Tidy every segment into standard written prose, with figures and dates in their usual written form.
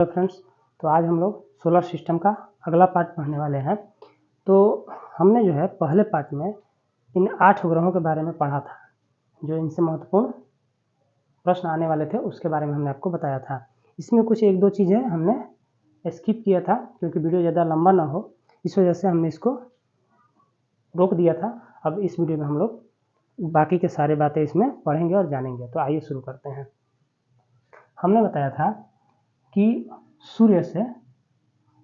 Hello friends, तो आज हम लोग सोलर सिस्टम का अगला पार्ट पढ़ने वाले हैं। तो हमने जो है पहले पार्ट में इन 8 ग्रहों के बारे में पढ़ा था। जो इनसे महत्वपूर्ण प्रश्न आने वाले थे उसके बारे में हमने आपको बताया था। इसमें कुछ 1-2 चीज़ें हमने स्किप किया था क्योंकि वीडियो ज़्यादा लंबा ना हो, इस वजह से हमने इसको रोक दिया था। अब इस वीडियो में हम लोग बाकी के सारे बातें इसमें पढ़ेंगे और जानेंगे। तो आइए शुरू करते हैं। हमने बताया था कि सूर्य से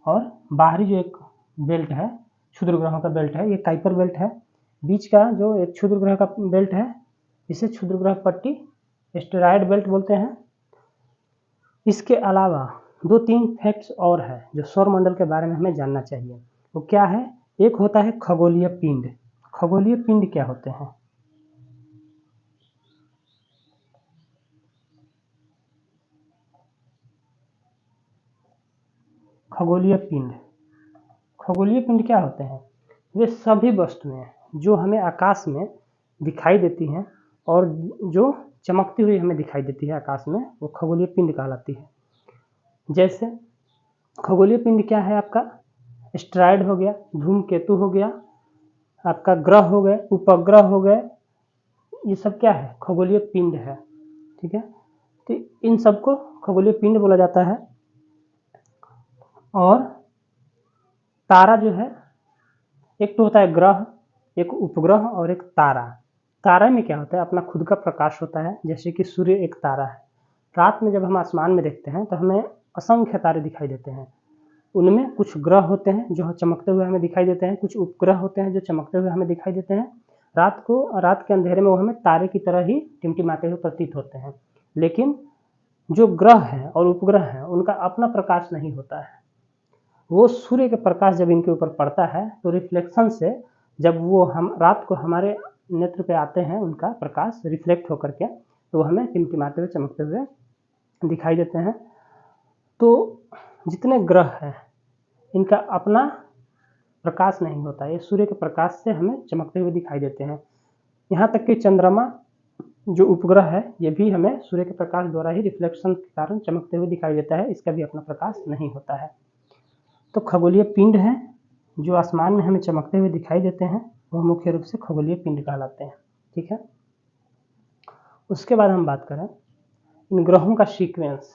और बाहरी जो एक बेल्ट है, क्षुद्र ग्रहों का बेल्ट है, ये काइपर बेल्ट है। बीच का जो एक क्षुद्र ग्रह का बेल्ट है, इसे क्षुद्र ग्रह पट्टी एस्टेरॉयड बेल्ट बोलते हैं। इसके अलावा 2-3 फैक्ट्स और है जो सौरमंडल के बारे में हमें जानना चाहिए। वो क्या है? एक होता है खगोलीय पिंड। खगोलीय पिंड क्या होते हैं? खगोलीय पिंड। खगोलीय पिंड क्या होते हैं? वे सभी वस्तुएं जो हमें आकाश में दिखाई देती हैं और जो चमकती हुई हमें दिखाई देती है आकाश में, वो खगोलीय पिंड कहलाती है। जैसे खगोलीय पिंड क्या है आपका? एस्टेरॉयड हो गया, धूमकेतु हो गया, आपका ग्रह हो गए, उपग्रह हो गए, ये सब क्या है? खगोलीय पिंड है। ठीक है, तो इन सबको खगोलीय पिंड बोला जाता है। और तारा जो है, एक तो होता है ग्रह, एक उपग्रह और एक तारा। तारा में क्या होता है? अपना खुद का प्रकाश होता है। जैसे कि सूर्य एक तारा है। रात में जब हम आसमान में देखते हैं तो हमें असंख्य तारे दिखाई देते हैं। उनमें कुछ ग्रह होते हैं जो चमकते हुए हमें दिखाई देते हैं, कुछ उपग्रह होते हैं जो चमकते हुए हमें दिखाई देते हैं। रात के अंधेरे में वो हमें तारे की तरह ही टिमटिमाते हुए प्रतीत होते हैं। लेकिन जो ग्रह हैं और उपग्रह हैं, उनका अपना प्रकाश नहीं होता है। वो सूर्य का प्रकाश जब इनके ऊपर पड़ता है तो रिफ्लेक्शन से जब वो हम रात को हमारे नेत्र पे आते हैं, उनका प्रकाश रिफ्लेक्ट होकर के, तो हमें टिमटिमाते हुए चमकते हुए दिखाई देते हैं। तो जितने ग्रह हैं, इनका अपना प्रकाश नहीं होता, ये सूर्य के प्रकाश से हमें चमकते हुए दिखाई देते हैं। यहाँ तक कि चंद्रमा जो उपग्रह है, ये भी हमें सूर्य के प्रकाश द्वारा ही रिफ्लेक्शन के कारण चमकते हुए दिखाई देता है। इसका भी अपना प्रकाश नहीं होता है। तो खगोलीय पिंड है जो आसमान में हमें चमकते हुए दिखाई देते हैं, वह मुख्य रूप से खगोलीय पिंड कहलाते हैं। ठीक है, उसके बाद हम बात करें इन ग्रहों का सीक्वेंस।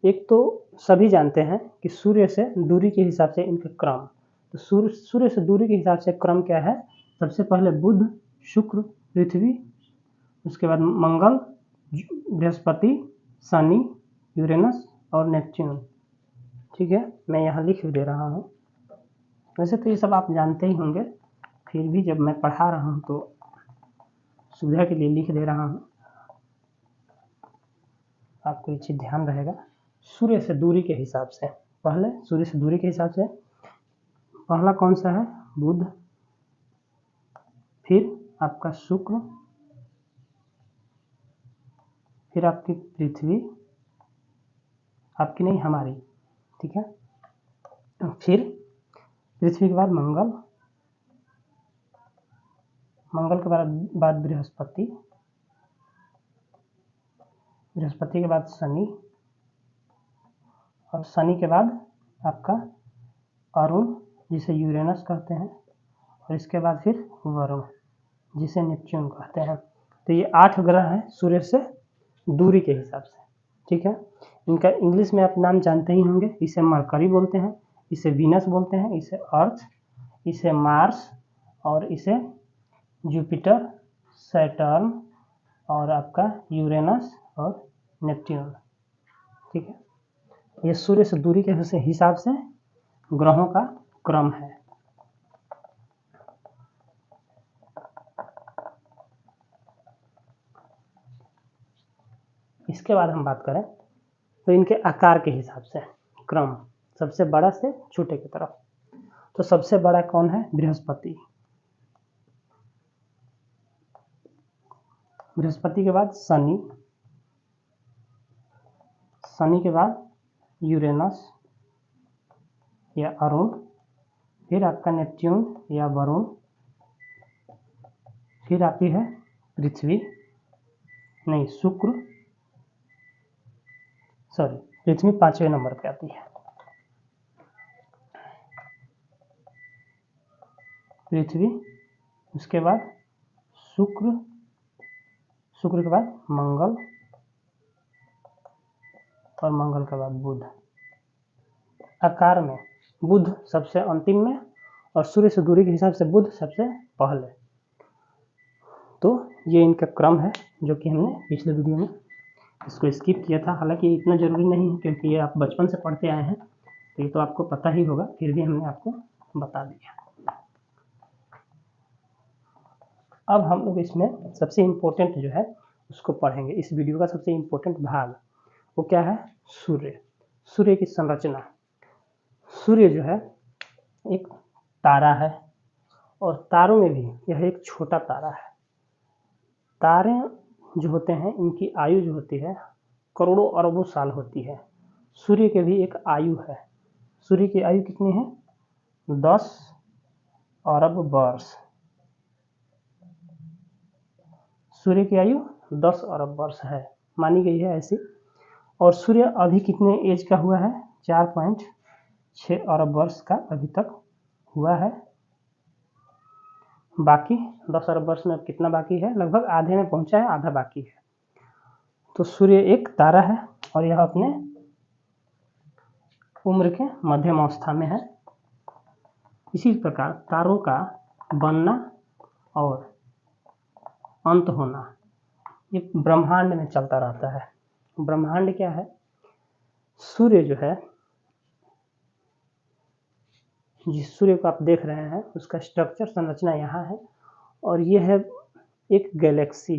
एक तो सभी जानते हैं कि सूर्य से दूरी के हिसाब से इनके क्रम। तो सूर्य से दूरी के हिसाब से क्रम क्या है? सबसे पहले बुध, शुक्र, पृथ्वी, उसके बाद मंगल, बृहस्पति, शनि, यूरेनस और नेपच्यून। ठीक है, मैं यहाँ लिख दे रहा हूँ। वैसे तो ये सब आप जानते ही होंगे, फिर भी जब मैं पढ़ा रहा हूँ तो सुविधा के लिए लिख दे रहा हूँ, आपको ये चीज़ ध्यान रहेगा। सूर्य से दूरी के हिसाब से, पहले सूर्य से दूरी के हिसाब से पहला कौन सा है? बुध, फिर आपका शुक्र, फिर आपकी पृथ्वी, आपकी नहीं हमारी, ठीक है, फिर पृथ्वी के बाद मंगल, मंगल के बाद बृहस्पति, बृहस्पति के बाद शनि, और शनि के बाद आपका अरुण जिसे यूरेनस कहते हैं, और इसके बाद फिर वरुण जिसे नेपच्यून कहते हैं। तो ये 8 ग्रह हैं सूर्य से दूरी के हिसाब से। ठीक है, इनका इंग्लिश में आप नाम जानते ही होंगे। इसे मरकरी बोलते हैं, इसे वीनस बोलते हैं, इसे अर्थ, इसे मार्स, और इसे जुपिटर, सैटर्न, और आपका यूरेनस और नेपच्यून। ठीक है, ये सूर्य से दूरी के हिसाब से ग्रहों का क्रम है। इसके बाद हम बात करें तो इनके आकार के हिसाब से क्रम, सबसे बड़ा से छोटे की तरफ। तो सबसे बड़ा कौन है? बृहस्पति। बृहस्पति के बाद शनि, शनि के बाद यूरेनस या अरुण, फिर आपका नेपच्यून या वरुण, फिर आती है पृथ्वी, नहीं शुक्र, पृथ्वी 5वें नंबर पे आती है। पृथ्वी, उसके बाद शुक्र, शुक्र के बाद मंगल और मंगल के बाद बुध। आकार में बुध सबसे अंतिम में और सूर्य से दूरी के हिसाब से बुध सबसे पहले। तो ये इनका क्रम है जो कि हमने पिछले वीडियो में इसको स्किप किया था। हालांकि इतना ज़रूरी नहीं है क्योंकि ये आप बचपन से पढ़ते आए हैं, तो ये तो आपको पता ही होगा, फिर भी हमने आपको बता दिया। अब हम लोग इसमें सबसे इम्पोर्टेंट जो है उसको पढ़ेंगे। इस वीडियो का सबसे इम्पोर्टेंट भाग वो क्या है? सूर्य। सूर्य की संरचना। सूर्य जो है एक तारा है और तारों में भी यह एक छोटा तारा है। तारे जो होते हैं इनकी आयु जो होती है करोड़ों अरबों साल होती है। सूर्य के भी एक आयु है। सूर्य की आयु कितनी है? 10 अरब वर्ष। सूर्य की आयु 10 अरब वर्ष है, मानी गई है ऐसी। और सूर्य अभी कितने एज का हुआ है? 4.6 अरब वर्ष का अभी तक हुआ है। बाकी 10 अरब वर्ष में अब कितना बाकी है? लगभग आधे में पहुंचा है, आधा बाकी है। तो सूर्य एक तारा है और यह अपने उम्र के मध्यम अवस्था में है। इसी प्रकार तारों का बनना और अंत होना ये ब्रह्मांड में चलता रहता है। ब्रह्मांड क्या है? सूर्य जो है, जिस सूर्य को आप देख रहे हैं उसका स्ट्रक्चर संरचना यहाँ है और ये है एक गैलेक्सी।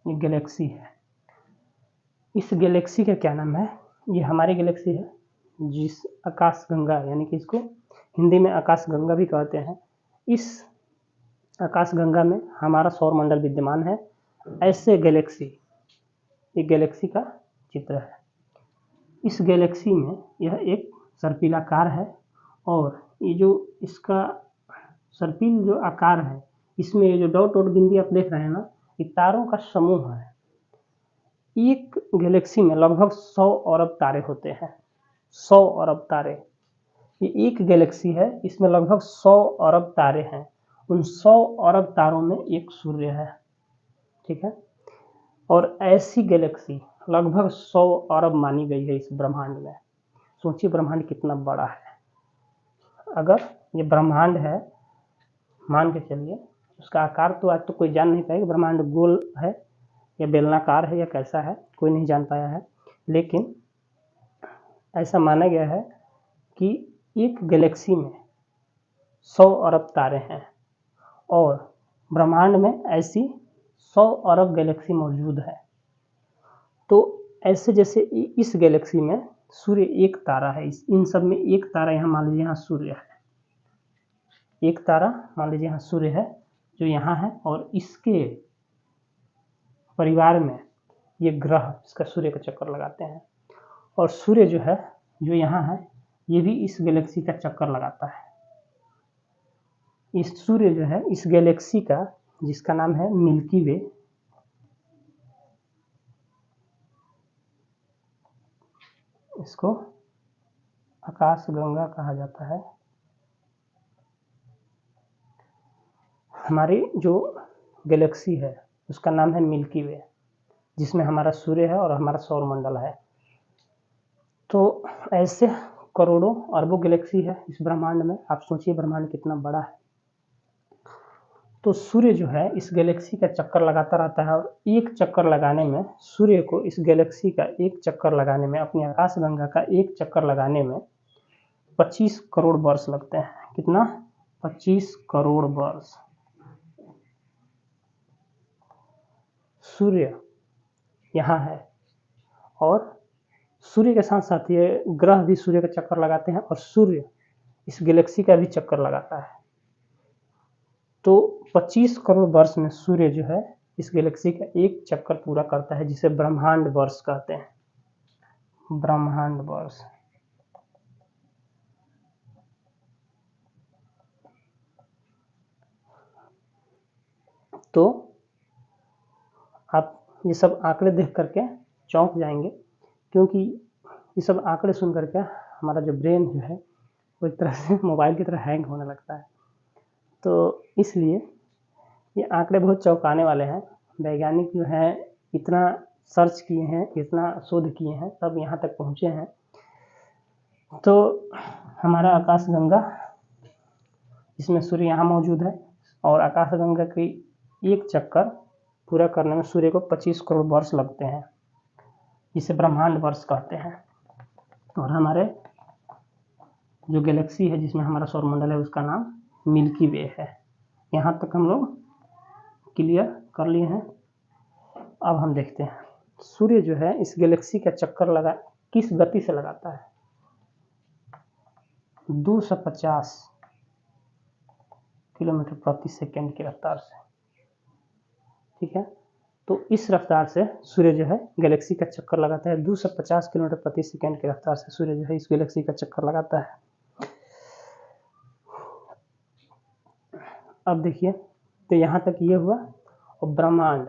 ये गैलेक्सी है। इस गैलेक्सी का क्या नाम है? ये हमारी गैलेक्सी है, जिस आकाश गंगा यानी कि इसको हिंदी में आकाश गंगा भी कहते हैं। इस आकाश गंगा में हमारा सौर मंडल विद्यमान है। ऐसे गैलेक्सी, ये गैलेक्सी का चित्र है। इस गैलेक्सी में यह एक सर्पिलाकार है और ये जो इसका सर्पिल जो आकार है इसमें ये जो डॉट डॉट बिंदी आप देख रहे हैं ना, ये तारों का समूह है। एक गैलेक्सी में लगभग 100 अरब तारे होते हैं। 100 अरब तारे। ये एक गैलेक्सी है, इसमें लगभग 100 अरब तारे हैं। उन 100 अरब तारों में एक सूर्य है। ठीक है। और ऐसी गैलेक्सी लगभग 100 अरब मानी गई है इस ब्रह्मांड में। सोचिए ब्रह्मांड कितना बड़ा है। अगर ये ब्रह्मांड है, मान के चलिए, उसका आकार तो आज तो कोई जान नहीं पाएगा ब्रह्मांड गोल है या बेलनाकार है या कैसा है, कोई नहीं जान पाया है। लेकिन ऐसा माना गया है कि एक गैलेक्सी में 100 अरब तारे हैं और ब्रह्मांड में ऐसी 100 अरब गैलेक्सी मौजूद है। तो ऐसे जैसे इस गैलेक्सी में सूर्य एक तारा है, इन सब में एक तारा यहाँ मान लीजिए यहाँ सूर्य है। एक तारा मान लीजिए यहाँ सूर्य है जो यहाँ है और इसके परिवार में ये ग्रह इसका सूर्य का चक्कर लगाते हैं। और सूर्य जो है जो यहाँ है ये भी इस गैलेक्सी का चक्कर लगाता है। इस सूर्य जो है इस गैलेक्सी का, जिसका नाम है मिल्की वे, इसको आकाश गंगा कहा जाता है। हमारी जो गैलेक्सी है उसका नाम है मिल्की वे, जिसमें हमारा सूर्य है और हमारा सौर मंडल है। तो ऐसे करोड़ों अरबों गैलेक्सी है इस ब्रह्मांड में। आप सोचिए ब्रह्मांड कितना बड़ा है। तो सूर्य जो है इस गैलेक्सी का चक्कर लगाता रहता है और एक चक्कर लगाने में, सूर्य को इस गैलेक्सी का एक चक्कर लगाने में, अपनी आकाश गंगा का एक चक्कर लगाने में 25 करोड़ वर्ष लगते हैं। कितना? 25 करोड़ वर्ष। सूर्य यहाँ है और सूर्य के साथ साथ ये ग्रह भी सूर्य का चक्कर लगाते हैं और सूर्य इस गैलेक्सी का भी चक्कर लगाता है। तो 25 करोड़ वर्ष में सूर्य जो है इस गैलेक्सी का एक चक्कर पूरा करता है, जिसे ब्रह्मांड वर्ष कहते हैं। ब्रह्मांड वर्ष। तो आप ये सब आंकड़े देख करके चौंक जाएंगे, क्योंकि ये सब आंकड़े सुन करके हमारा जो ब्रेन जो है वो एक तरह से मोबाइल की तरह हैंग होने लगता है। तो इसलिए ये आंकड़े बहुत चौंकाने वाले हैं। वैज्ञानिक जो हैं इतना सर्च किए हैं, इतना शोध किए हैं, तब यहाँ तक पहुँचे हैं। तो हमारा आकाशगंगा, इसमें सूर्य यहाँ मौजूद है, और आकाशगंगा की एक चक्कर पूरा करने में सूर्य को 25 करोड़ वर्ष लगते हैं, जिसे ब्रह्मांड वर्ष कहते हैं। और हमारे जो गैलेक्सी है जिसमें हमारा सौरमंडल है उसका नाम मिल्की वे है। यहाँ तक हम लोग क्लियर कर लिए हैं। अब हम देखते हैं सूर्य जो है इस गैलेक्सी का चक्कर किस गति से लगाता है। 250 किलोमीटर प्रति सेकेंड की रफ्तार से। ठीक है, तो इस रफ्तार से सूर्य जो है गैलेक्सी का चक्कर लगाता है। 250 किलोमीटर प्रति सेकेंड की रफ्तार से सूर्य जो है इस गैलेक्सी का चक्कर लगाता है। अब देखिए, तो यहाँ तक ये हुआ। और ब्रह्मांड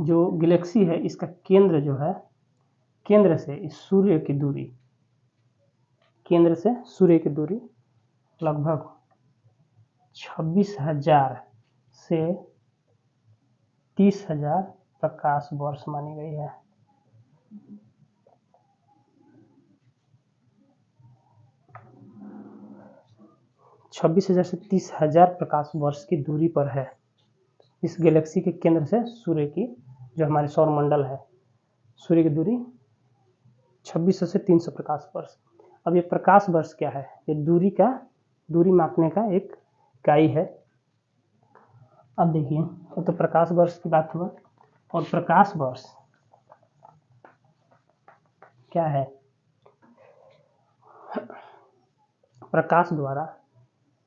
जो गैलेक्सी है इसका केंद्र जो है, केंद्र से इस सूर्य की दूरी, केंद्र से सूर्य की दूरी लगभग 26,000 से 30,000 प्रकाश वर्ष मानी गई है। छब्बीस हजार से 30,000 प्रकाश वर्ष की दूरी पर है इस गैलेक्सी के केंद्र से सूर्य की, जो हमारे सौरमंडल है, सूर्य की दूरी 2600 से 300 प्रकाश वर्ष। अब ये प्रकाश वर्ष क्या है? ये दूरी मापने का एक इकाई है। अब देखिए, तो प्रकाश वर्ष की बात हुआ, और प्रकाश वर्ष क्या है? प्रकाश द्वारा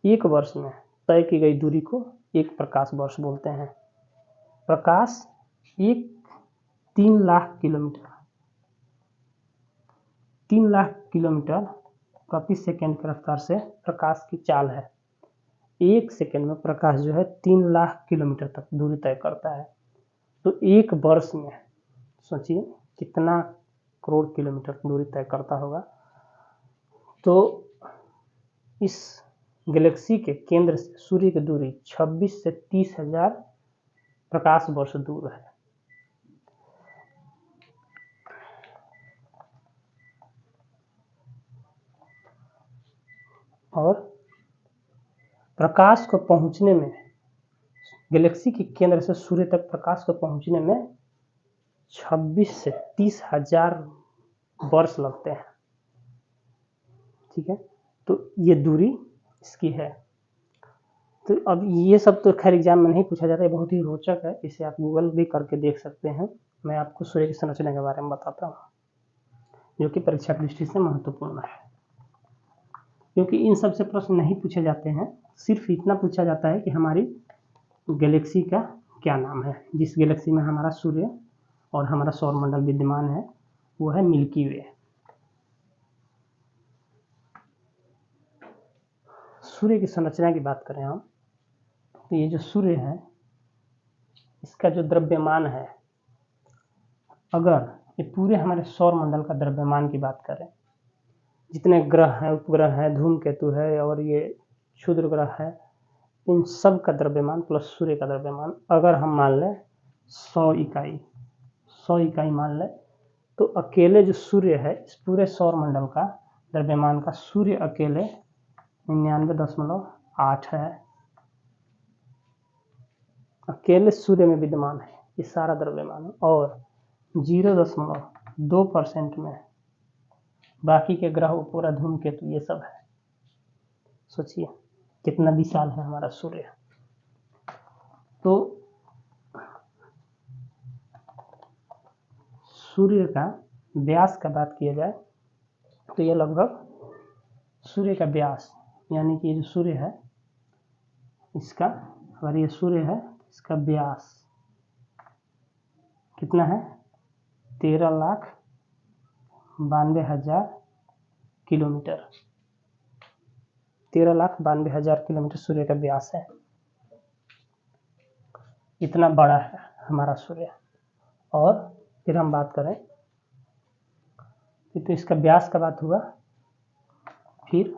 एक वर्ष में तय की गई दूरी को एक प्रकाश वर्ष बोलते हैं। प्रकाश 3 लाख किलोमीटर प्रति सेकंड की रफ्तार से प्रकाश की चाल है। एक सेकंड में प्रकाश जो है 3 लाख किलोमीटर तक दूरी तय करता है। तो एक वर्ष में सोचिए कितना करोड़ किलोमीटर दूरी तय करता होगा। तो इस गैलेक्सी के केंद्र से सूर्य की दूरी 26 से 30,000 प्रकाश वर्ष दूर है। और प्रकाश को पहुंचने में, गैलेक्सी के केंद्र से सूर्य तक प्रकाश को पहुंचने में 26 से 30,000 वर्ष लगते हैं। ठीक है, तो ये दूरी इसकी है। तो अब ये सब तो खैर एग्जाम में नहीं पूछा जाता है, बहुत ही रोचक है, इसे आप गूगल भी करके देख सकते हैं। मैं आपको सूर्य की संरचना के बारे में बताता हूँ, जो कि परीक्षा की दृष्टि से महत्वपूर्ण है, क्योंकि इन सब से प्रश्न नहीं पूछे जाते हैं। सिर्फ इतना पूछा जाता है कि हमारी गैलेक्सी का क्या नाम है। जिस गैलेक्सी में हमारा सूर्य और हमारा सौरमंडल विद्यमान है वो है मिल्की वे। सूर्य की संरचना की बात करें हम, तो ये जो सूर्य है इसका जो द्रव्यमान है, अगर ये पूरे हमारे सौरमंडल का द्रव्यमान की बात करें, जितने ग्रह हैं, उपग्रह हैं, धूमकेतु है और ये क्षुद्र ग्रह है, इन सब का द्रव्यमान प्लस सूर्य का द्रव्यमान अगर हम मान लें 100 इकाई मान लें, तो अकेले जो सूर्य है इस पूरे सौरमंडल का द्रव्यमान का सूर्य अकेले 99.8 है। अकेले सूर्य में विद्यमान है ये सारा द्रव्यमान, और 0.2% में बाकी के ग्रह, उपग्रह, धूमकेतु ये सब है। सोचिए कितना विशाल है हमारा सूर्य। तो सूर्य का व्यास का बात किया जाए तो ये लगभग सूर्य का व्यास, यानी कि ये जो सूर्य है इसका, अगर ये सूर्य है इसका व्यास कितना है? 13,92,000 किलोमीटर। 13,92,000 किलोमीटर सूर्य का व्यास है। इतना बड़ा है हमारा सूर्य। और फिर हम बात करें तो इसका व्यास का बात हुआ। फिर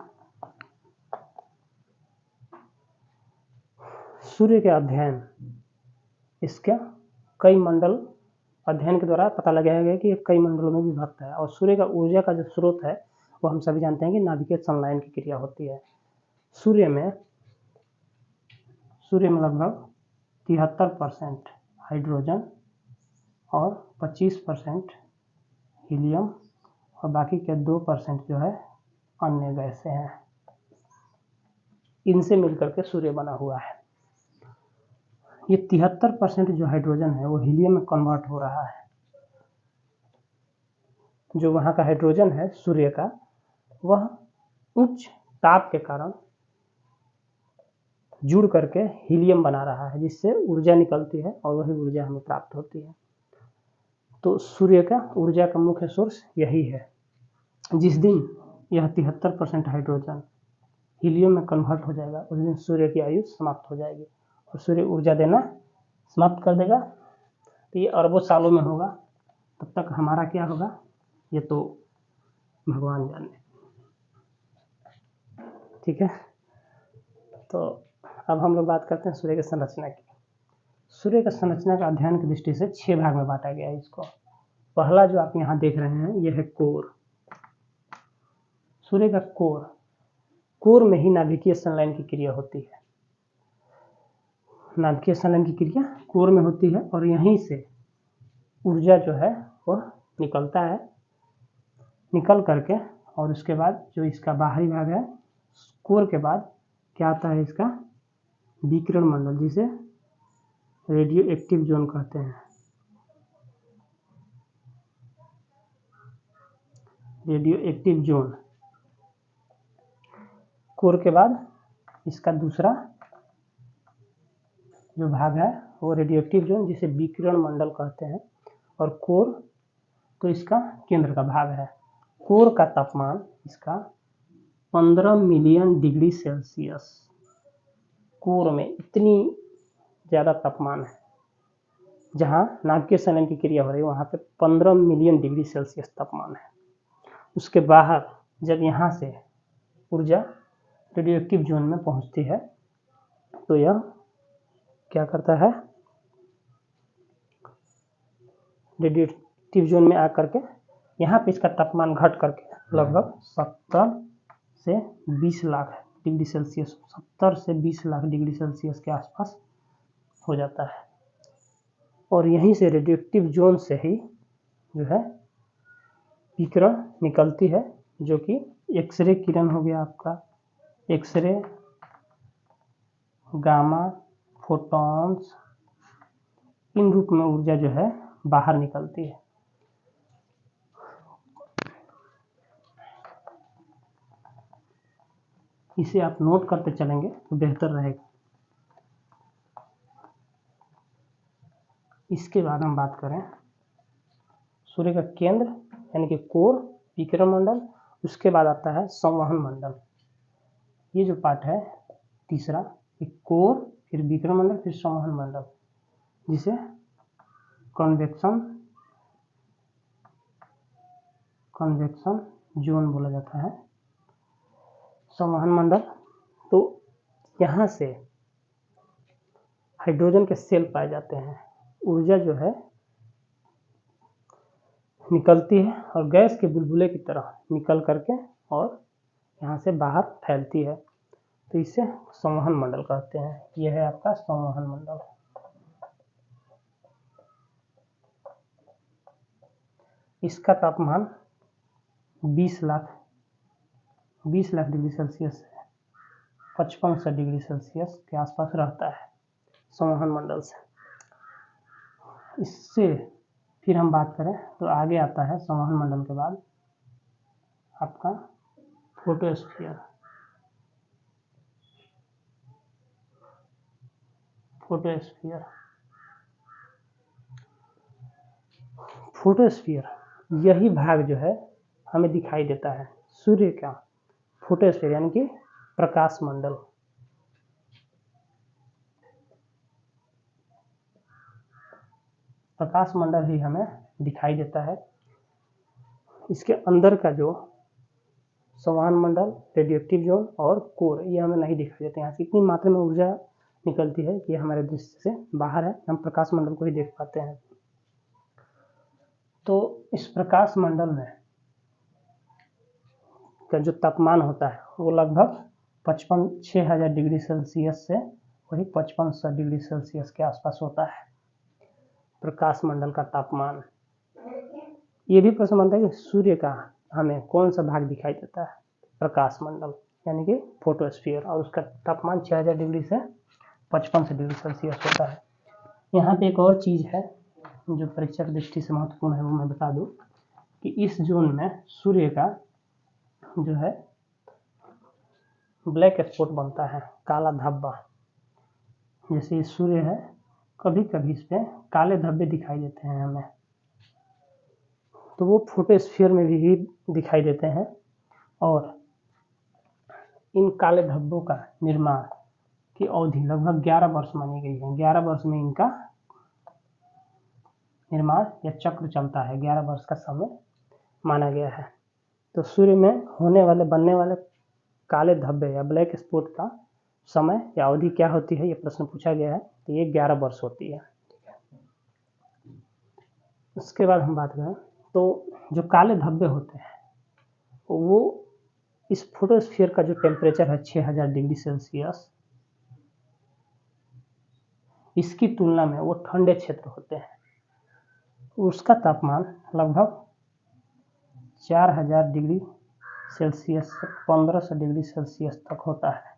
सूर्य के अध्ययन, इसका कई मंडल अध्ययन के द्वारा पता लगाया गया कि ये कई मंडलों में विभक्त है। और सूर्य का ऊर्जा का जो स्रोत है वो हम सभी जानते हैं कि नाभिकीय संलयन की क्रिया होती है। सूर्य में लगभग 73% हाइड्रोजन और 25% हीलियम और बाकी के 2% जो है अन्य गैसें हैं। इनसे मिलकर के सूर्य बना हुआ है। ये 73% जो हाइड्रोजन है वो हीलियम में कन्वर्ट हो रहा है। जो वहाँ का हाइड्रोजन है सूर्य का, वह उच्च ताप के कारण जुड़ करके हीलियम बना रहा है, जिससे ऊर्जा निकलती है और वही ऊर्जा हमें प्राप्त होती है। तो सूर्य का ऊर्जा का मुख्य सोर्स यही है। जिस दिन यह 73% हाइड्रोजन हीलियम में कन्वर्ट हो जाएगा उस दिन सूर्य की आयु समाप्त हो जाएगी और सूर्य ऊर्जा देना समाप्त कर देगा। तो ये अरबों सालों में होगा। तब तक हमारा क्या होगा ये तो भगवान जाने। ठीक है, तो अब हम लोग बात करते हैं सूर्य की संरचना की। सूर्य का संरचना का अध्ययन की दृष्टि से 6 भाग में बांटा गया है इसको। पहला जो आप यहाँ देख रहे हैं यह है कोर। सूर्य का कोर में ही नाभिकीय संलयन की क्रिया होती है। नाभिकीय संलयन की क्रिया कोर में होती है और यहीं से ऊर्जा जो है वह निकलता है, निकल करके और उसके बाद जो इसका बाहरी भाग है कोर के बाद क्या आता है इसका विकिरण मंडल, जिसे रेडियो एक्टिव जोन कहते हैं। रेडियो एक्टिव जोन कोर के बाद इसका दूसरा जो भाग है वो रेडियो एक्टिव जोन, जिसे विकिरण मंडल कहते हैं। और कोर तो इसका केंद्र का भाग है। कोर का तापमान इसका 15 मिलियन डिग्री सेल्सियस। कोर में इतनी ज़्यादा तापमान है। जहाँ नाभिकीय संलयन की क्रिया हो रही है वहाँ पे 15 मिलियन डिग्री सेल्सियस तापमान है। उसके बाहर जब यहाँ से ऊर्जा रेडियो एक्टिव जोन में पहुँचती है तो यह क्या करता है, रेडियो एक्टिव जोन में आकर के यहाँ पे इसका तापमान घट करके लगभग 70 से 20 लाख डिग्री सेल्सियस, 70 से 20 लाख डिग्री सेल्सियस के आसपास हो जाता है। और यहीं से रेडियो एक्टिव जोन से ही जो है विकिरण निकलती है, जो कि एक्सरे किरण हो गया आपका, एक्सरे, गामा, फोटॉन्स, इन रूप में ऊर्जा जो है बाहर निकलती है। इसे आप नोट करते चलेंगे तो बेहतर रहेगा। इसके बाद हम बात करें सूर्य का केंद्र यानी कि कोर, विकिरण मंडल, उसके बाद आता है संवहन मंडल। ये जो पार्ट है तीसरा, कोर, फिर विकिरण मंडल, फिर संवहन मंडल, जिसे कन्वेक्शन जोन बोला जाता है। संवहन मंडल तो यहाँ से हाइड्रोजन के सेल पाए जाते हैं। ऊर्जा जो है निकलती है और गैस के बुलबुले की तरह निकल करके और यहाँ से बाहर फैलती है, तो इसे संवहन मंडल कहते हैं। यह है आपका संवहन मंडल। इसका तापमान 20 लाख डिग्री सेल्सियस से 5500 डिग्री सेल्सियस के आसपास रहता है संवहन मंडल से। इससे फिर हम बात करें तो आगे आता है संवहन मंडल के बाद आपका फोटोस्फीयर। फोटोस्फीयर यही भाग जो है हमें दिखाई देता है सूर्य का। फोटोस्फीयर यानी कि प्रकाश मंडल। प्रकाश मंडल ही हमें दिखाई देता है। इसके अंदर का जो संवहन मंडल, रेडियोएक्टिव जोन और कोर, ये हमें नहीं दिखाई देते। यहाँ से इतनी मात्रा में ऊर्जा निकलती है कि हमारे दृष्टि से बाहर है, हम प्रकाश मंडल को ही देख पाते हैं। तो इस प्रकाश मंडल में का जो तापमान होता है वो लगभग 6000 डिग्री सेल्सियस से वही 5500 डिग्री सेल्सियस के आसपास होता है प्रकाश मंडल का तापमान। ये भी प्रश्न बनता है कि सूर्य का हमें कौन सा भाग दिखाई देता है? प्रकाश मंडल यानी कि फोटोस्फीयर, और उसका तापमान 6000 डिग्री से 5500 डिग्री सेल्सियस होता है। यहाँ पे एक और चीज़ है जो परीक्षा की दृष्टि से महत्वपूर्ण है, वो मैं बता दूँ कि इस जोन में सूर्य का जो है ब्लैक स्पॉट बनता है, काला धब्बा। जैसे ये सूर्य है, कभी कभी इस पे काले धब्बे दिखाई देते हैं हमें, तो वो फोटोस्फीयर में भी दिखाई देते हैं। और इन काले धब्बों का निर्माण की अवधि लगभग 11 वर्ष मानी गई है। 11 वर्ष में इनका निर्माण या चक्र चलता है, 11 वर्ष का समय माना गया है। तो सूर्य में बनने वाले काले धब्बे या ब्लैक स्पॉट का समय या अवधि क्या होती है, ये प्रश्न पूछा गया है। तो ये 11 वर्ष होती है। उसके बाद हम बात करें तो जो काले धब्बे होते हैं वो इस फोटोस्फीयर का जो टेम्परेचर है 6000 डिग्री सेल्सियस, इसकी तुलना में वो ठंडे क्षेत्र होते हैं। उसका तापमान लगभग 4000 डिग्री सेल्सियस से 1500 डिग्री सेल्सियस तक होता है।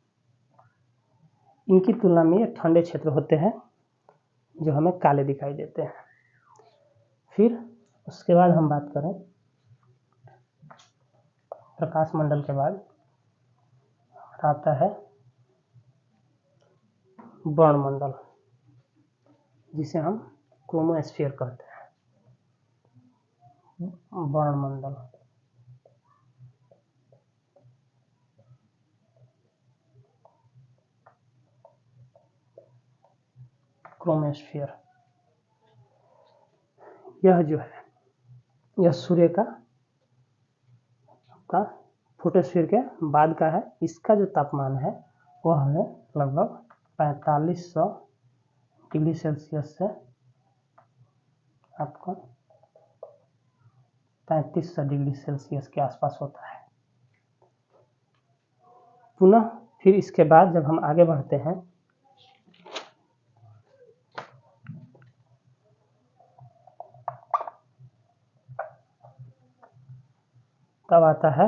इनकी तुलना में ये ठंडे क्षेत्र होते हैं जो हमें काले दिखाई देते हैं। फिर उसके बाद हम बात करें प्रकाश मंडल के बाद आता है वर्णमंडल, जिसे हम क्रोमोस्फीयर कहते हैं। वर्णमंडल क्रोमोस्फीयर, यह जो है यह सूर्य का फोटोस्फीयर के बाद का है। इसका जो तापमान है वह है लगभग 4500 डिग्री सेल्सियस से आपका 3500 डिग्री सेल्सियस के आसपास होता है। पुनः फिर इसके बाद जब हम आगे बढ़ते हैं तब आता है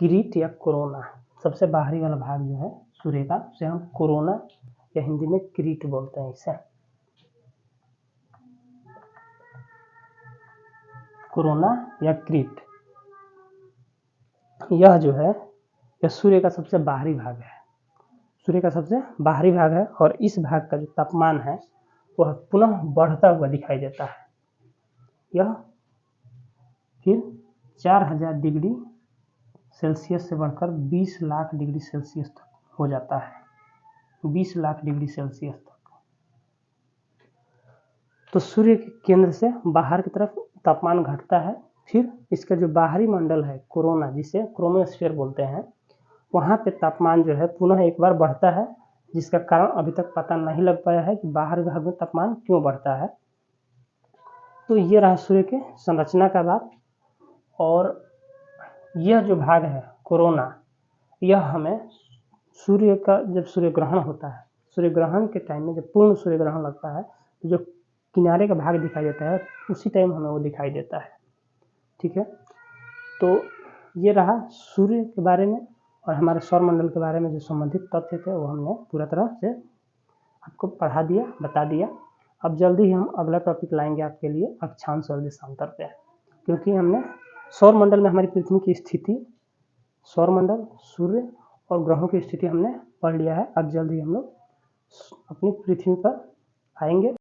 किरीट या कोरोना। सबसे बाहरी वाला भाग जो है सूर्य का, उसे हम कोरोना या हिंदी में किरीट बोलते हैं। इसे कोरोना या किरीट, यह जो है यह सूर्य का सबसे बाहरी भाग है। सूर्य का सबसे बाहरी भाग है और इस भाग का जो तापमान है वह पुनः बढ़ता हुआ दिखाई देता है। यह फिर 4000 डिग्री सेल्सियस से बढ़कर 20 लाख डिग्री सेल्सियस तक हो जाता है। 20 लाख डिग्री सेल्सियस तक। तो सूर्य के केंद्र से बाहर की तरफ तापमान घटता है। फिर इसका जो बाहरी मंडल है कोरोना, जिसे क्रोमोस्फीयर बोलते हैं, वहाँ पे तापमान जो है पुनः एक बार बढ़ता है, जिसका कारण अभी तक पता नहीं लग पाया है कि बाहर भाग में तापमान क्यों बढ़ता है। तो ये रहा सूर्य के संरचना का बात। और यह जो भाग है कोरोना, यह हमें सूर्य का जब सूर्य ग्रहण होता है, सूर्य ग्रहण के टाइम में जब पूर्ण सूर्य ग्रहण लगता है तो जो किनारे का भाग दिखाई देता है उसी टाइम हमें वो दिखाई देता है। ठीक है, तो ये रहा सूर्य के बारे में और हमारे सौरमंडल के बारे में जो संबंधित तथ्य थे वो हमने पूरा तरह से आपको पढ़ा दिया, बता दिया। अब जल्दी ही हम अगला टॉपिक लाएंगे आपके लिए अक्षांश और देशांतर पे, क्योंकि हमने सौरमंडल में हमारी पृथ्वी की स्थिति, सौरमंडल, सूर्य और ग्रहों की स्थिति हमने पढ़ लिया है। अब जल्दी हम लोग अपनी पृथ्वी पर आएंगे।